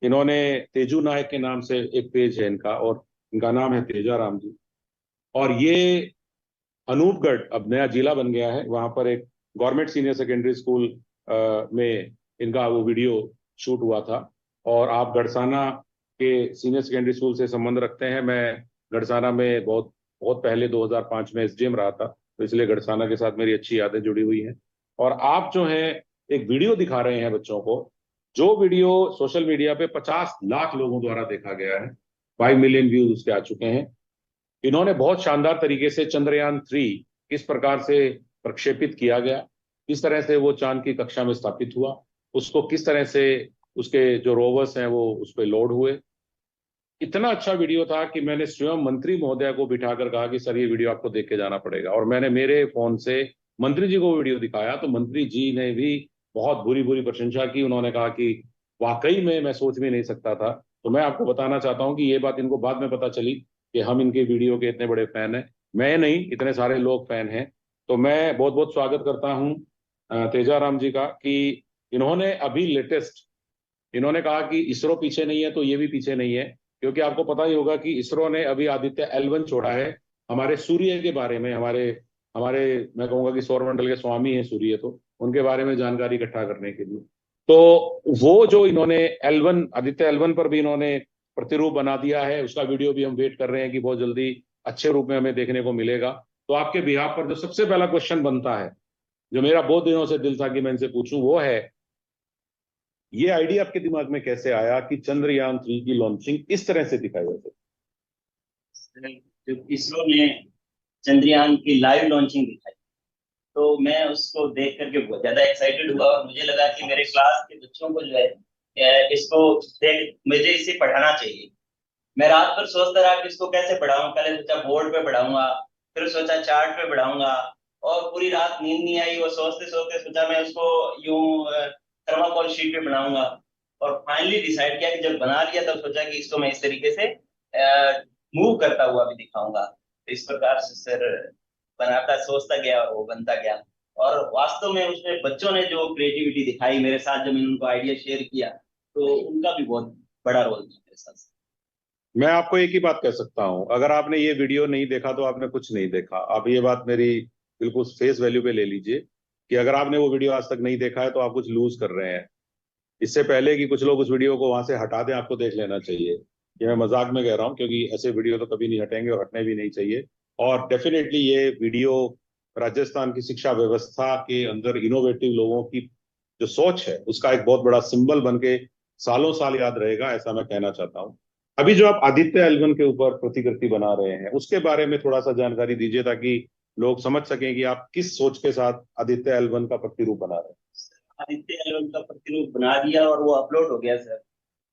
इन्होंने तेजू नायक के नाम से एक पेज है इनका, और इनका नाम है तेजाराम जी। और ये अनूपगढ़ अब नया जिला बन गया है, वहां पर एक गवर्नमेंट सीनियर सेकेंडरी स्कूल में इनका वो वीडियो शूट हुआ था। और आप गढ़साना के सीनियर सेकेंडरी स्कूल से संबंध रखते हैं। मैं गढ़साना में बहुत बहुत पहले 2005 में एसडीएम रहा था, तो इसलिए गढ़साना के साथ मेरी अच्छी यादें जुड़ी हुई हैं। और आप जो है एक वीडियो दिखा रहे हैं बच्चों को, जो वीडियो सोशल मीडिया पे 50 लाख लोगों द्वारा देखा गया है, 5 मिलियन व्यूज उसके आ चुके हैं। इन्होंने बहुत शानदार तरीके से चंद्रयान 3 किस प्रकार से प्रक्षेपित किया गया, किस तरह से वो चांद की कक्षा में स्थापित हुआ, उसको किस तरह से उसके जो रोवर्स हैं वो उस पर लोड हुए। इतना अच्छा वीडियो था कि मैंने स्वयं मंत्री महोदय को बिठाकर कहा कि सर ये वीडियो आपको देख के जाना पड़ेगा, और मैंने मेरे फोन से मंत्री जी को वीडियो दिखाया, तो मंत्री जी ने भी बहुत बुरी बुरी प्रशंसा की। उन्होंने कहा कि वाकई में मैं सोच भी नहीं सकता था। तो मैं आपको बताना चाहता हूँ कि ये बात इनको बाद में पता चली कि हम इनके वीडियो के इतने बड़े फैन हैं। मैं नहीं, इतने सारे लोग फैन हैं। तो मैं बहुत बहुत स्वागत करता हूँ तेजाराम जी का, कि इन्होंने अभी लेटेस्ट, इन्होंने कहा कि इसरो पीछे नहीं है, तो ये भी पीछे नहीं है। क्योंकि आपको पता ही होगा कि इसरो ने अभी आदित्य L1 छोड़ा है, हमारे सूर्य के बारे में, हमारे हमारे मैं कहूंगा कि सौरमंडल के स्वामी हैं सूर्य, तो उनके बारे में जानकारी इकट्ठा करने के लिए। तो वो जो इन्होंने आदित्य L1 पर भी इन्होंने प्रतिरूप बना दिया है, उसका वीडियो भी हम वेट कर रहे हैं कि बहुत जल्दी अच्छे रूप में हमें देखने को मिलेगा। तो आपके बिहाफ पर जो सबसे पहला क्वेश्चन बनता है, जो मेरा बहुत दिनों से दिल था कि मैं इनसे पूछूं, वो है ये आइडिया आपके दिमाग में कैसे आया कि चंद्रयान 3 की लॉन्चिंग इस तरह से दिखाई जाए। जब इसरो ने चंद्रयान की लाइव लॉन्चिंग दिखाई तो मैं उसको देख करके बहुत ज्यादा एक्साइटेड हुआ और मुझे लगा कि मेरे क्लास के बच्चों को जो है इसको देख मुझे इसे पढ़ाना चाहिए। मैं रात भर सोचता रहा कि इसको कैसे पढ़ाऊं। पहले सोचा बोर्ड पे पढ़ाऊंगा, फिर सोचा चार्ट पे पढ़ाऊंगा, और पूरी रात नींद नहीं आई। और सोचते सोचते सोचा मैं उसको यूं थर्माकोल शीट पे बनाऊंगा, और फाइनली डिसाइड किया कि जब बना लिया तब सोचा कि इसको मैं इस तरीके से मूव करता हुआ भी दिखाऊंगा। तो इस प्रकार से सर बनाता सोचता गया और वो बनता गया। और वास्तव में उसमें बच्चों ने जो क्रिएटिविटी दिखाई मेरे साथ, जब मैंने उनको आइडिया शेयर किया तो उनका भी बहुत बड़ा रोल था मेरे साथ। मैं आपको एक ही बात कह सकता हूं, अगर आपने ये वीडियो नहीं देखा तो आपने कुछ नहीं देखा। आप ये बात मेरी बिल्कुल फेस वैल्यू पे ले लीजिए कि अगर आपने वो वीडियो आज तक नहीं देखा है तो आप कुछ लूज कर रहे हैं। इससे पहले कि कुछ लोग उस वीडियो को वहां से हटा दें, आपको देख लेना चाहिए। ये मैं मजाक में कह रहा हूँ, क्योंकि ऐसे वीडियो तो कभी नहीं हटेंगे और हटने भी नहीं चाहिए। और डेफिनेटली ये वीडियो राजस्थान की शिक्षा व्यवस्था के अंदर इनोवेटिव लोगों की जो सोच है उसका एक बहुत बड़ा सिंबल बन के सालों साल याद रहेगा, ऐसा मैं कहना चाहता हूँ। अभी जो आप आदित्य L1 के ऊपर प्रतिकृति बना रहे हैं, उसके बारे में थोड़ा सा जानकारी दीजिए, ताकि लोग समझ सकें कि आप किस सोच के साथ आदित्य L1 का प्रतिरूप बना रहे हैं। आदित्य एल का प्रतिरूप बना दिया और वो अपलोड हो गया सर।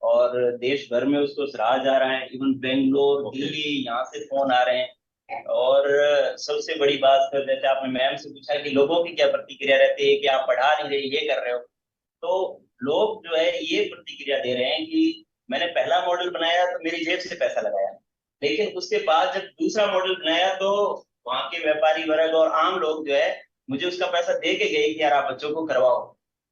और देश भर में उसको सराहा जा रहा है। इवन बेंगलोर, दिल्ली, यहाँ से फोन आ रहे हैं। और सबसे बड़ी बात सर, जैसे आपने मैम से पूछा कि लोगों की क्या प्रतिक्रिया रहती है कि आप पढ़ा नहीं रहे, ये कर रहे हो, तो लोग जो है ये प्रतिक्रिया दे रहे हैं कि मैंने पहला मॉडल बनाया तो मेरी जेब से पैसा लगाया, लेकिन उसके बाद जब दूसरा मॉडल बनाया तो वहां के व्यापारी वर्ग और आम लोग जो है मुझे उसका पैसा दे के गए कि यार आप बच्चों को करवाओ।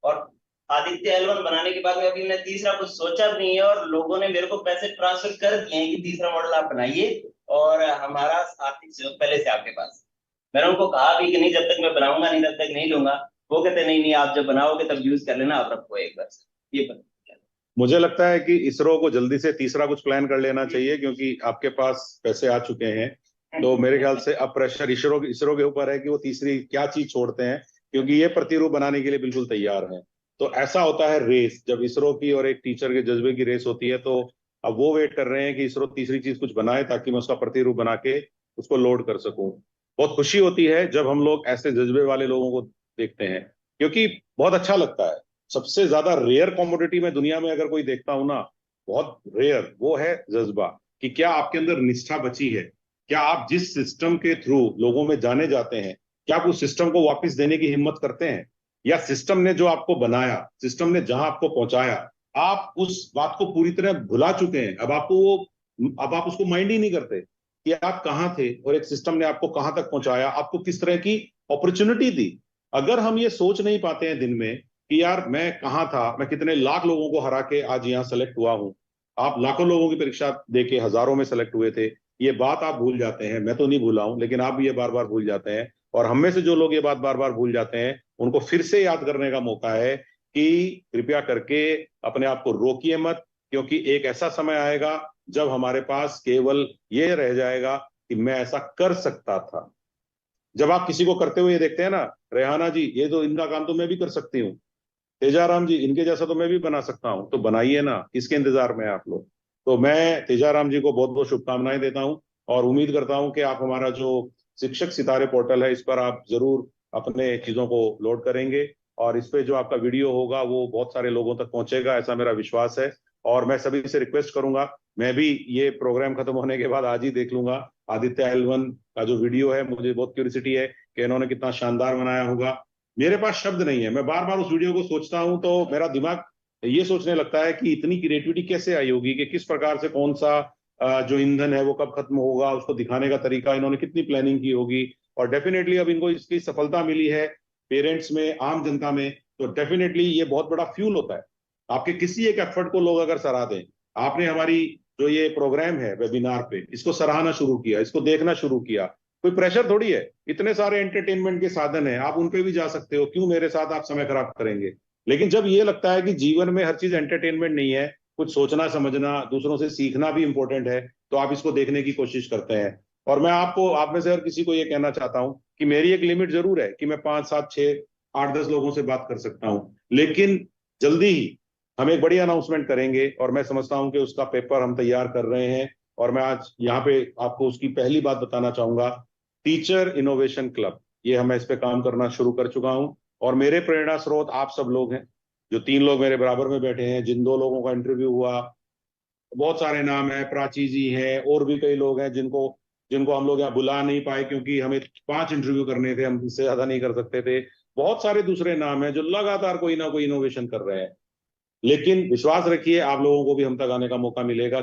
और आदित्य L1 बनाने के बाद में अभी मैं तीसरा कुछ सोचा भी नहीं है, और लोगों ने मेरे को पैसे ट्रांसफर कर दिए हैं कि तीसरा मॉडल आप बनाइए और हमारा आर्थिक सहयोग पहले से आपके पास। मैंने उनको कहा भी कि नहीं, जब तक मैं बनाऊंगा नहीं तब तक नहीं लूंगा। वो कहते नहीं नहीं, आप जब बनाओगे तब यूज कर लेना, आप रखो एक बार से। ये बता। मुझे लगता है कि इसरो को जल्दी से तीसरा कुछ प्लान कर लेना चाहिए, क्योंकि आपके पास पैसे आ चुके हैं। तो मेरे ख्याल से अब प्रेशर इसरो इसरो के ऊपर है कि वो तीसरी क्या चीज छोड़ते हैं, क्योंकि ये प्रतिरूप बनाने के लिए बिल्कुल तैयार है। तो ऐसा होता है रेस, जब इसरो की और एक टीचर के जज्बे की रेस होती है, तो अब वो वेट कर रहे हैं कि इसरो तीसरी चीज कुछ बनाए ताकि मैं उसका प्रतिरूप बना के उसको लोड कर सकूं। बहुत खुशी होती है जब हम लोग ऐसे जज्बे वाले लोगों को देखते हैं, क्योंकि बहुत अच्छा लगता है। सबसे ज्यादा रेयर कॉमोडिटी में दुनिया में अगर कोई देखता हूं ना, बहुत रेयर, वो है जज्बा। कि क्या आपके अंदर निष्ठा बची है, क्या आप जिस सिस्टम के थ्रू लोगों में जाने जाते हैं, क्या आप उस सिस्टम को वापस देने की हिम्मत करते हैं, या सिस्टम ने जो आपको बनाया, सिस्टम ने जहां आपको पहुंचाया, आप उस बात को पूरी तरह भुला चुके हैं। अब आप उसको माइंड ही नहीं करते कि आप कहाँ थे और एक सिस्टम ने आपको कहां तक पहुंचाया, आपको किस तरह की अपॉर्चुनिटी दी। अगर हम ये सोच नहीं पाते हैं दिन में कि यार मैं कहाँ था, मैं कितने लाख लोगों को हरा के आज यहाँ सेलेक्ट हुआ हूँ। आप लाखों लोगों की परीक्षा दे के हजारों में सेलेक्ट हुए थे, ये बात आप भूल जाते हैं। मैं तो नहीं भूला हूं, लेकिन आप भी ये बार बार भूल जाते हैं। और हम में से जो लोग ये बात बार बार भूल जाते हैं, उनको फिर से याद करने का मौका है कि कृपया करके अपने आप को रोकिए मत, क्योंकि एक ऐसा समय आएगा जब हमारे पास केवल ये रह जाएगा कि मैं ऐसा कर सकता था। जब आप किसी को करते हुए ये देखते हैं ना, रेहाना जी ये तो इनका काम तो मैं भी कर सकती हूँ, तेजाराम जी इनके जैसा तो मैं भी बना सकता हूं, तो बनाइए ना, किसके इंतजार में हैं आप लोग। तो मैं तेजाराम जी को बहुत बहुत शुभकामनाएं देता हूं, और उम्मीद करता हूं कि आप हमारा जो शिक्षक सितारे पोर्टल है, इस पर आप जरूर अपने चीजों को लोड करेंगे, और इस पे जो आपका वीडियो होगा वो बहुत सारे लोगों तक पहुंचेगा, ऐसा मेरा विश्वास है। और मैं सभी से रिक्वेस्ट करूंगा, मैं भी ये प्रोग्राम खत्म होने के बाद आज ही देख लूंगा आदित्य L1 का जो वीडियो है। मुझे बहुत क्यूरियोसिटी है कि इन्होंने कितना शानदार बनाया होगा। मेरे पास शब्द नहीं है, मैं बार बार उस वीडियो को सोचता हूं तो मेरा दिमाग ये सोचने लगता है कि इतनी क्रिएटिविटी कैसे आई होगी, कि किस प्रकार से कौन सा जो ईंधन है वो कब खत्म होगा, उसको दिखाने का तरीका इन्होंने कितनी प्लानिंग की होगी। और डेफिनेटली अब इनको इसकी सफलता मिली है पेरेंट्स में, आम जनता में, तो डेफिनेटली ये बहुत बड़ा फ्यूल होता है। आपके किसी एक एफर्ट को लोग अगर सराह दें, आपने हमारी जो ये प्रोग्राम है वेबिनार पे, इसको सराहना शुरू किया, इसको देखना शुरू किया, कोई प्रेशर थोड़ी है, इतने सारे एंटरटेनमेंट के साधन हैं, आप उन पे भी जा सकते हो, क्यों मेरे साथ आप समय खराब करेंगे। लेकिन जब ये लगता है कि जीवन में हर चीज एंटरटेनमेंट नहीं है, कुछ सोचना समझना, दूसरों से सीखना भी इंपॉर्टेंट है, तो आप इसको देखने की कोशिश करते हैं। और मैं आपको, आप में से हर किसी को ये कहना चाहता हूं कि मेरी एक लिमिट जरूर है कि मैं 5 7 6 8 10 लोगों से बात कर सकता हूं, लेकिन जल्दी ही हम एक बड़ी अनाउंसमेंट करेंगे, और मैं समझता हूं कि उसका पेपर हम तैयार कर रहे हैं। और मैं आज यहाँ पे आपको उसकी पहली बात बताना चाहूंगा, टीचर इनोवेशन क्लब, ये हम इस पे काम करना शुरू कर चुका हूं। और मेरे प्रेरणा स्रोत आप सब लोग हैं, जो 3 लोग मेरे बराबर में बैठे हैं, जिन 2 लोगों का इंटरव्यू हुआ, बहुत सारे नाम है, प्राची जी हैं, और भी कई लोग हैं जिनको जिनको हम लोग यहाँ बुला नहीं पाए क्योंकि हमें 5 इंटरव्यू करने थे, हम इससे ज्यादा नहीं कर सकते थे। बहुत सारे दूसरे नाम हैं जो लगातार कोई ना कोई इनोवेशन कर रहे हैं। लेकिन विश्वास रखिए, आप लोगों को भी हम तक आने का मौका मिलेगा।